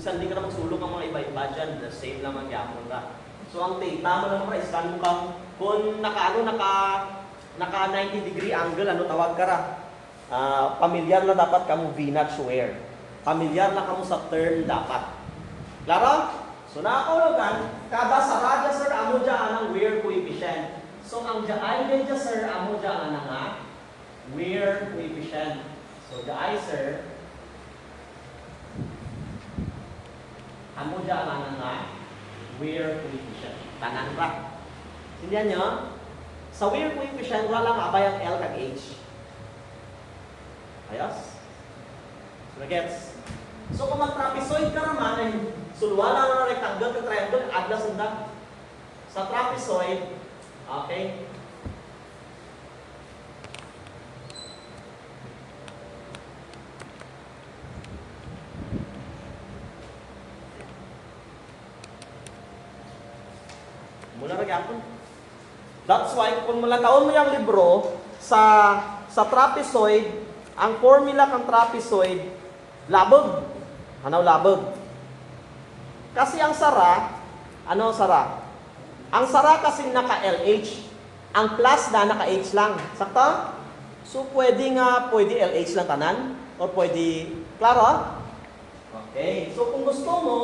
Minsan hindi ka na magsulong ang mga iba-iba dyan, the same lang ang yapon ka. So ang theta mo lang para iskan mo kang kung naka 90 degree angle, ano tawag ka ra? Pamilyar na dapat kamo V-notch wear. Pamilyar na kamo sa term dapat. Klaro? So nakakaulogan, kada sa radya sir, amo dyan ang wear coefficient. So ang dyan din dyan sir, amo dyan nga wear coefficient. So dyan sir, amo dyan nga wear coefficient. Tanan ra. Sindihan nyo? Sa wear coefficient, wala lang abay ang L kag H. Ayos? So gets? So kung mag-trapezoid ka naman, ay sulwa lang ng rectangle ka triangle, adlas undak. Sa trapezoid, okay? Mula na gyapon. That's why kung malataon mo yung libro sa trapezoid, ang formula ng trapezoid labog. Ano labog? Kasi ang sara, ano sara? Ang sara kasi naka-LH. Ang plus na naka-H lang. Sakto? So pwede LH lang tanan or pwede klaro? Okay. So kung gusto mo,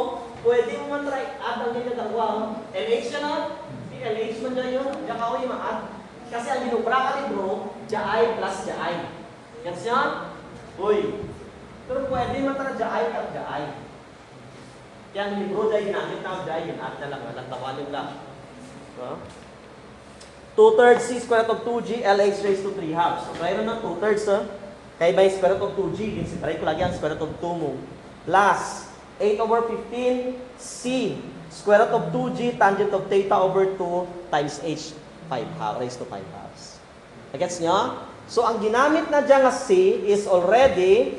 pwede mo man try add ang ginagawa. LH na. LH man dyan yun. Diyan ka ko yung ma-add. Kasi ang ginubra ka libro, Jaay plus Jaay. Yan siya? Uy. Pero pwede man tara Jaay at Jaay. Kaya ang libro dyan ginamit na Jaay, yun-add na lang. Nagtawanin lang. 2/3 C square root of 2G LH raised to 3 halves. So, mayroon ng 2/3 kaya by square root of 2G, try ko lagi ang square root of 2 mo. Plus 8/15 C square root of 2G tangent of theta over 2 times H 5 raised to 5 halves. Gets nyo? So, ang ginamit na dyan nga C is already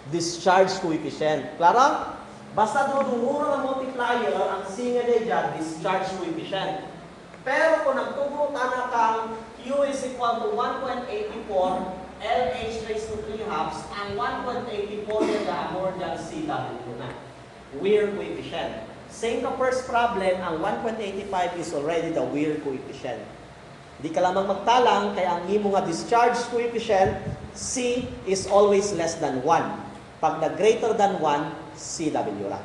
discharge coefficient. Klaro? Basta dumuro ng multiplier, ang C nga dyan, discharge coefficient. Pero kung nagtugro na kang Q is equal to 1.84 LH raised to 3 halves, ang 1.84 nila more than CW na. Wear coefficient. Same ka first problem, ang 1.85 is already the wear coefficient. Di ka lamang magtalang, kaya ang imo nga discharge coefficient, C is always less than 1. Pag na greater than 1, CW lang.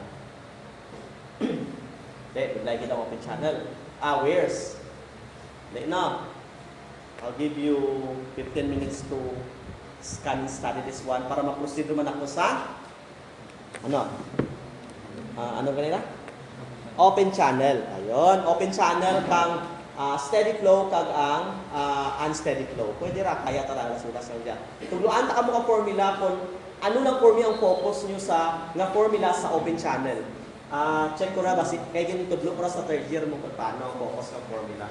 Okay, like it ang open channel. Where's? Like now, I'll give you 15 minutes to scan and study this one para ma-proceed naman ako sa ano kanila? Open channel. Ayun, open channel kang steady flow kag ang unsteady flow. Pwede ra kaya tara sulas lang diyan. Tugluan ta kamo ka formula kung ano lang formula ang focus nyo sa nga formula sa open channel. Check ko na basi kay ganito tudlo para sa third year mo kung paano ang focus ng formula.